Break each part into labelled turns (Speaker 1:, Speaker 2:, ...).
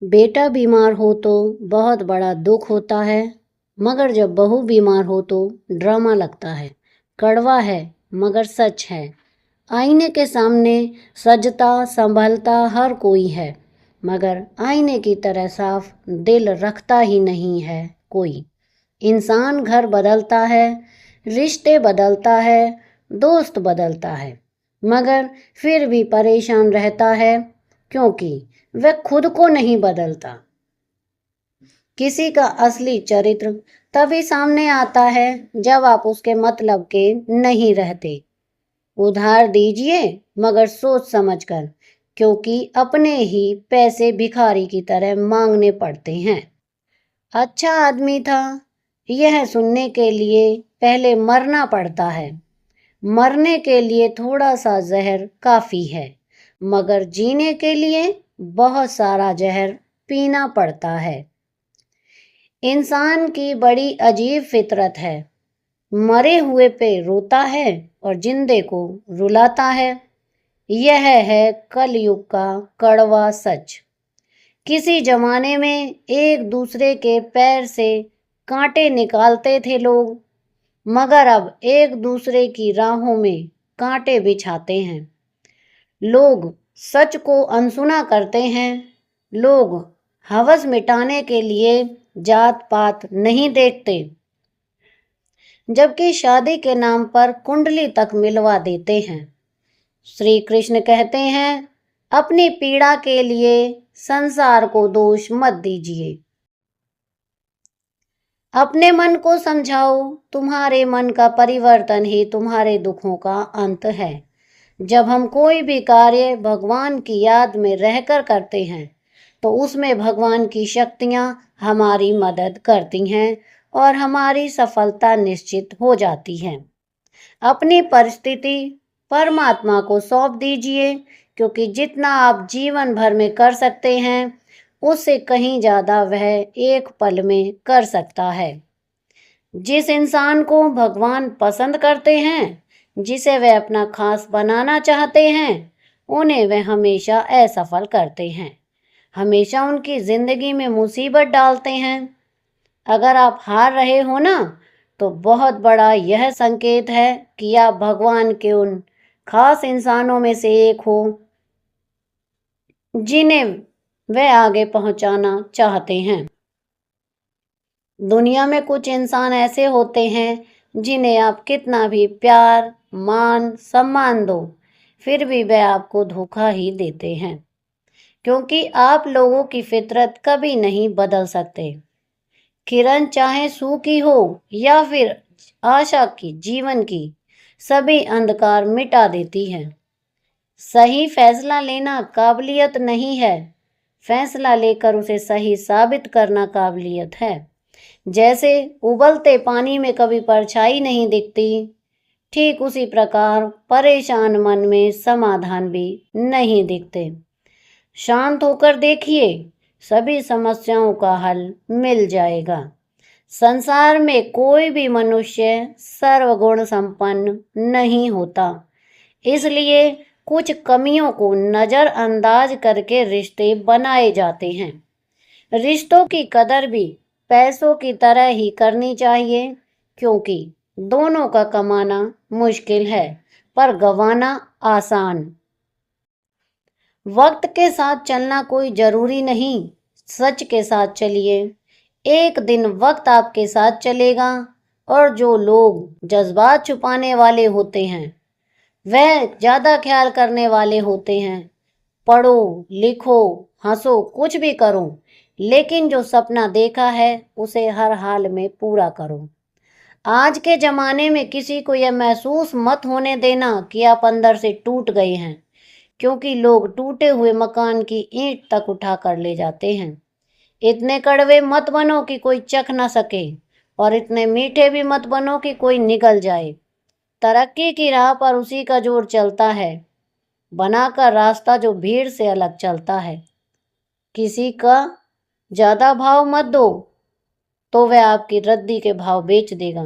Speaker 1: बेटा बीमार हो तो बहुत बड़ा दुख होता है, मगर जब बहू बीमार हो तो ड्रामा लगता है। कड़वा है मगर सच है। आईने के सामने सजता संभलता हर कोई है, मगर आईने की तरह साफ दिल रखता ही नहीं है कोई। इंसान घर बदलता है, रिश्ते बदलता है, दोस्त बदलता है, मगर फिर भी परेशान रहता है, क्योंकि वह खुद को नहीं बदलता। किसी का असली चरित्र तभी सामने आता है जब आप उसके मतलब के नहीं रहते। उधार दीजिए मगर सोच समझकर, क्योंकि अपने ही पैसे भिखारी की तरह मांगने पड़ते हैं। अच्छा आदमी था, यह सुनने के लिए पहले मरना पड़ता है। मरने के लिए थोड़ा सा जहर काफी है, मगर जीने के लिए बहुत सारा जहर पीना पड़ता है। इंसान की बड़ी अजीब फितरत है, मरे हुए पे रोता है और जिंदे को रुलाता है। यह है कलयुग का कड़वा सच। किसी जमाने में एक दूसरे के पैर से कांटे निकालते थे लोग, मगर अब एक दूसरे की राहों में कांटे बिछाते हैं। लोग सच को अनसुना करते हैं। लोग हवस मिटाने के लिए जात पात नहीं देखते, जबकि शादी के नाम पर कुंडली तक मिलवा देते हैं। श्री कृष्ण कहते हैं, अपनी पीड़ा के लिए संसार को दोष मत दीजिए। अपने मन को समझाओ, तुम्हारे मन का परिवर्तन ही तुम्हारे दुखों का अंत है। जब हम कोई भी कार्य भगवान की याद में रहकर करते हैं, तो उसमें भगवान की शक्तियां हमारी मदद करती हैं और हमारी सफलता निश्चित हो जाती है। अपनी परिस्थिति परमात्मा को सौंप दीजिए, क्योंकि जितना आप जीवन भर में कर सकते हैं, उससे कहीं ज्यादा वह एक पल में कर सकता है। जिस इंसान को भगवान पसंद करते हैं, जिसे वे अपना खास बनाना चाहते हैं, उन्हें वे हमेशा असफल करते हैं, हमेशा उनकी जिंदगी में मुसीबत डालते हैं। अगर आप हार रहे हो ना, तो बहुत बड़ा यह संकेत है कि आप भगवान के उन खास इंसानों में से एक हो जिन्हें वे आगे पहुंचाना चाहते हैं। दुनिया में कुछ इंसान ऐसे होते हैं जिन्हें आप कितना भी प्यार मान सम्मान दो, फिर भी वे आपको धोखा ही देते हैं, क्योंकि आप लोगों की फितरत कभी नहीं बदल सकते। किरण चाहे सूखी हो या फिर आशा की जीवन की, सभी अंधकार मिटा देती है। सही फैसला लेना काबिलियत नहीं है, फैसला लेकर उसे सही साबित करना काबिलियत है। जैसे उबलते पानी में कभी परछाई नहीं दिखती, ठीक उसी प्रकार परेशान मन में समाधान भी नहीं दिखते। शांत होकर देखिए, सभी समस्याओं का हल मिल जाएगा। संसार में कोई भी मनुष्य सर्वगुण संपन्न नहीं होता, इसलिए कुछ कमियों को नजरअंदाज करके रिश्ते बनाए जाते हैं। रिश्तों की कदर भी पैसों की तरह ही करनी चाहिए, क्योंकि दोनों का कमाना मुश्किल है पर गंवाना आसान। वक्त के साथ चलना कोई जरूरी नहीं, सच के साथ चलिए। एक दिन वक्त आपके साथ चलेगा, और जो लोग जज्बात छुपाने वाले होते हैं, वह ज्यादा ख्याल करने वाले होते हैं। पढ़ो लिखो हंसो कुछ भी करो, लेकिन जो सपना देखा है उसे हर हाल में पूरा करो। आज के जमाने में किसी को यह महसूस मत होने देना कि आप अंदर से टूट गए हैं, क्योंकि लोग टूटे हुए मकान की ईंट तक उठा कर ले जाते हैं। इतने कड़वे मत बनो कि कोई चख ना सके, और इतने मीठे भी मत बनो कि कोई निगल जाए। तरक्की की राह पर उसी का जोर चलता है, बनाकर रास्ता जो भीड़ से अलग चलता है। किसी का ज्यादा भाव मत दो, तो वह आपकी रद्दी के भाव बेच देगा।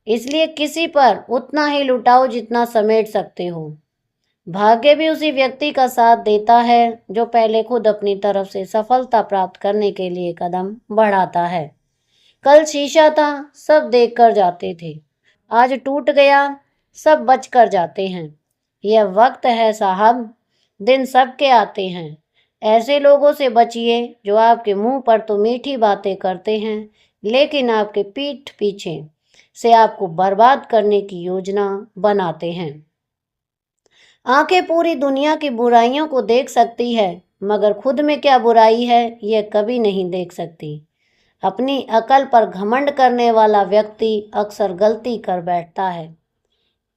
Speaker 1: इसलिए किसी पर उतना ही लुटाओ जितना समेट सकते हो। भाग्य भी उसी व्यक्ति का साथ देता है जो पहले खुद अपनी तरफ से सफलता प्राप्त करने के लिए कदम बढ़ाता है। कल शीशा था, सब देख कर जाते थे। आज टूट गया, सब बच कर जाते हैं। यह वक्त है साहब, दिन सबके आते हैं। ऐसे लोगों से बचिए जो आपके मुंह पर तो मीठी बातें करते हैं, लेकिन आपके पीठ पीछे से आपको बर्बाद करने की योजना बनाते हैं। आंखें पूरी दुनिया की बुराइयों को देख सकती है, मगर खुद में क्या बुराई है यह कभी नहीं देख सकती। अपनी अकल पर घमंड करने वाला व्यक्ति अक्सर गलती कर बैठता है।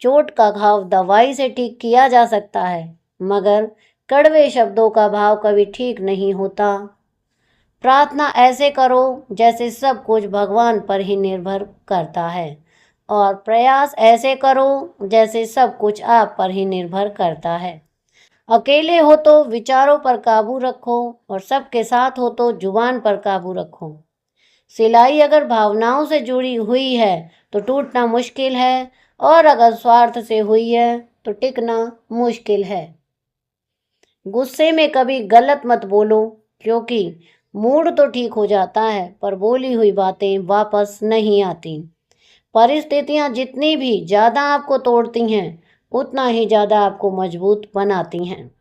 Speaker 1: चोट का घाव दवाई से ठीक किया जा सकता है, मगर कड़वे शब्दों का भाव कभी ठीक नहीं होता। प्रार्थना ऐसे करो जैसे सब कुछ भगवान पर ही निर्भर करता है, और प्रयास ऐसे करो जैसे सब कुछ आप पर ही निर्भर करता है। अकेले हो तो विचारों पर काबू रखो, और सबके साथ हो तो जुबान पर काबू रखो। सिलाई अगर भावनाओं से जुड़ी हुई है तो टूटना मुश्किल है, और अगर स्वार्थ से हुई है तो टिकना मुश्किल है। गुस्से में कभी गलत मत बोलो, क्योंकि मूड तो ठीक हो जाता है पर बोली हुई बातें वापस नहीं आती। परिस्थितियां जितनी भी ज़्यादा आपको तोड़ती हैं, उतना ही ज़्यादा आपको मजबूत बनाती हैं।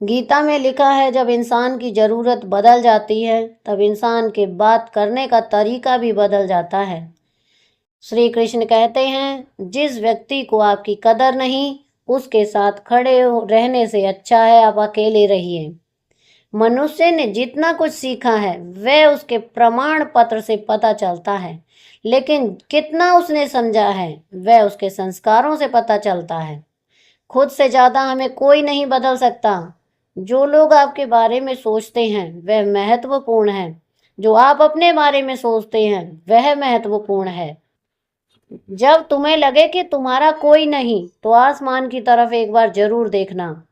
Speaker 1: गीता में लिखा है, जब इंसान की ज़रूरत बदल जाती है तब इंसान के बात करने का तरीका भी बदल जाता है। श्री कृष्ण कहते हैं, जिस व्यक्ति को आपकी कदर नहीं, उसके साथ खड़े रहने से अच्छा है आप अकेले रहिए। मनुष्य ने जितना कुछ सीखा है वह उसके प्रमाण पत्र से पता चलता है, लेकिन कितना उसने समझा है वह उसके संस्कारों से पता चलता है। खुद से ज़्यादा हमें कोई नहीं बदल सकता। जो लोग आपके बारे में सोचते हैं वह महत्वपूर्ण है, जो आप अपने बारे में सोचते हैं वह महत्वपूर्ण है। जब तुम्हें लगे कि तुम्हारा कोई नहीं, तो आसमान की तरफ एक बार जरूर देखना।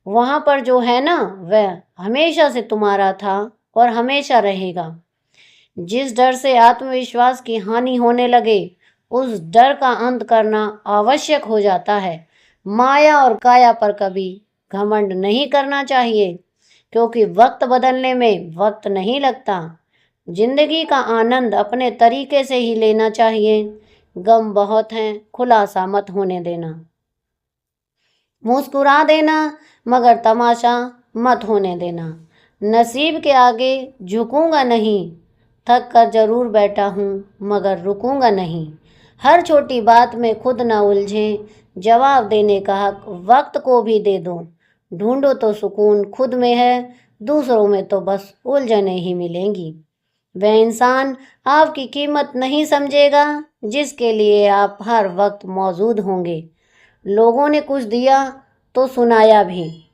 Speaker 1: वहां पर जो है ना, वह हमेशा से तुम्हारा था और हमेशा रहेगा। जिस डर से आत्मविश्वास की हानि होने लगे, उस डर का अंत करना आवश्यक हो जाता है। माया और काया पर कभी घमंड नहीं करना चाहिए, क्योंकि वक्त बदलने में वक्त नहीं लगता। जिंदगी का आनंद अपने तरीके से ही लेना चाहिए। गम बहुत हैं, खुलासा मत होने देना। मुस्कुरा देना, मगर तमाशा मत होने देना। नसीब के आगे झुकूंगा नहीं, थक कर जरूर बैठा हूँ मगर रुकूंगा नहीं। हर छोटी बात में खुद ना उलझें, जवाब देने का हक वक्त को भी दे दो। ढूंढो तो सुकून खुद में है, दूसरों में तो बस उलझने ही मिलेंगी। वह इंसान आपकी कीमत नहीं समझेगा जिसके लिए आप हर वक्त मौजूद होंगे। लोगों ने कुछ दिया तो सुनाया भी।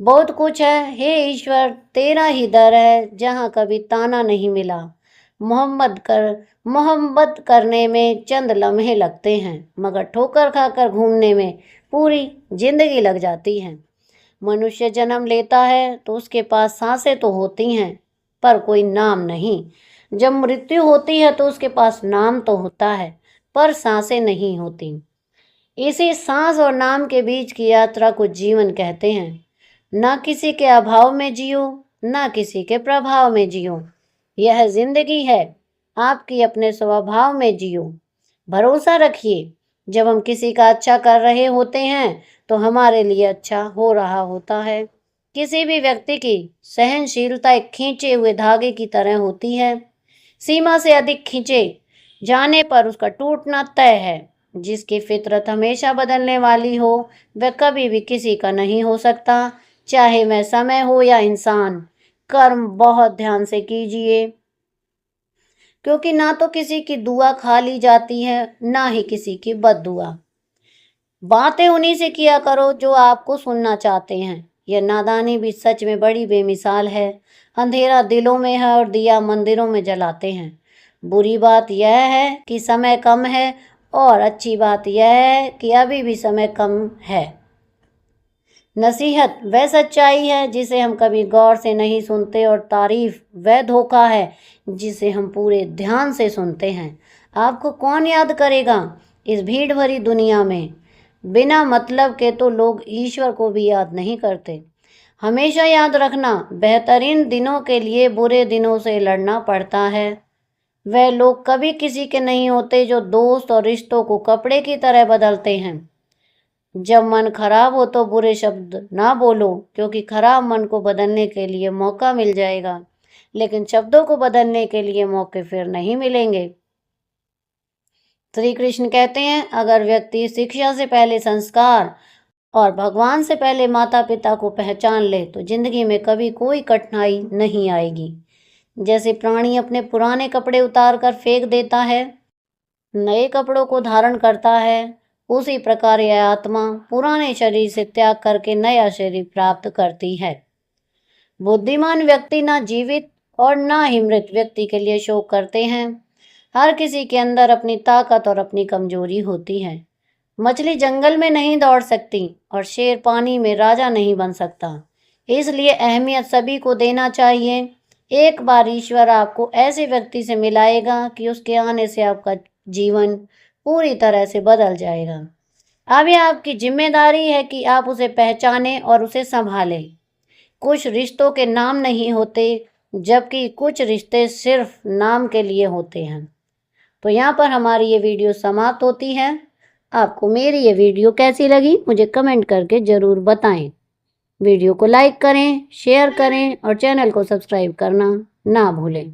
Speaker 1: बहुत कुछ है, हे ईश्वर तेरा ही दर है जहाँ कभी ताना नहीं मिला। मोहब्बत करने में चंद लम्हे लगते हैं, मगर ठोकर खाकर घूमने में पूरी जिंदगी लग जाती है। मनुष्य जन्म लेता है तो उसके पास सांसें तो होती हैं, पर कोई नाम नहीं। जब मृत्यु होती है तो उसके पास नाम तो होता है, पर सांसें नहीं होती। इसी सांस और नाम के बीच की यात्रा को जीवन कहते हैं। ना किसी के अभाव में जियो, ना किसी के प्रभाव में जियो। यह जिंदगी है, आपकी अपने स्वभाव में जियो। भरोसा रखिए, जब हम किसी का अच्छा कर रहे होते हैं तो हमारे लिए अच्छा हो रहा होता है। किसी भी व्यक्ति की सहनशीलता एक खींचे हुए धागे की तरह होती है। सीमा से अधिक खींचे जाने पर उसका टूटना तय है। जिसकी फितरत हमेशा बदलने वाली हो, वह कभी भी किसी का नहीं हो सकता, चाहे वह समय हो या इंसान। कर्म बहुत ध्यान से कीजिए, क्योंकि ना तो किसी की दुआ खा ली जाती है, ना ही किसी की बद्दुआ। बातें उन्हीं से किया करो जो आपको सुनना चाहते हैं। यह नादानी भी सच में बड़ी बेमिसाल है। अंधेरा दिलों में है और दिया मंदिरों में जलाते हैं। बुरी बात यह है कि समय कम है, और अच्छी बात यह है कि अभी भी समय कम है। नसीहत वह सच्चाई है जिसे हम कभी गौर से नहीं सुनते, और तारीफ वह धोखा है जिसे हम पूरे ध्यान से सुनते हैं। आपको कौन याद करेगा इस भीड़ भरी दुनिया में? बिना मतलब के तो लोग ईश्वर को भी याद नहीं करते। हमेशा याद रखना, बेहतरीन दिनों के लिए बुरे दिनों से लड़ना पड़ता है। वह लोग कभी किसी के नहीं होते जो दोस्त और रिश्तों को कपड़े की तरह बदलते हैं। जब मन खराब हो तो बुरे शब्द ना बोलो, क्योंकि खराब मन को बदलने के लिए मौका मिल जाएगा, लेकिन शब्दों को बदलने के लिए मौके फिर नहीं मिलेंगे। श्री कृष्ण कहते हैं, अगर व्यक्ति शिक्षा से पहले संस्कार और भगवान से पहले माता पिता को पहचान ले तो जिंदगी में कभी कोई कठिनाई नहीं आएगी। जैसे प्राणी अपने पुराने कपड़े उतार कर फेंक देता है, नए कपड़ों को धारण करता है, उसी प्रकार यह आत्मा पुराने शरीर से त्याग करके नया शरीर प्राप्त करती है। बुद्धिमान व्यक्ति ना जीवित और ना ही मृत व्यक्ति के लिए शोक करते हैं। हर किसी के अंदर अपनी ताकत और अपनी कमजोरी होती है। मछली जंगल में नहीं दौड़ सकती और शेर पानी में राजा नहीं बन सकता। इसलिए अहमियत सभी को देना चाहिए। एक बार ईश्वर आपको ऐसे व्यक्ति से मिलाएगा कि उसके आने से आपका जीवन पूरी तरह से बदल जाएगा। अब यह आपकी जिम्मेदारी है कि आप उसे पहचानें और उसे संभालें। कुछ रिश्तों के नाम नहीं होते, जबकि कुछ रिश्ते सिर्फ नाम के लिए होते हैं। तो यहाँ पर हमारी ये वीडियो समाप्त होती है। आपको मेरी ये वीडियो कैसी लगी मुझे कमेंट करके ज़रूर बताएं। वीडियो को लाइक करें, शेयर करें और चैनल को सब्सक्राइब करना ना भूलें।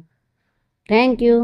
Speaker 1: Thank you.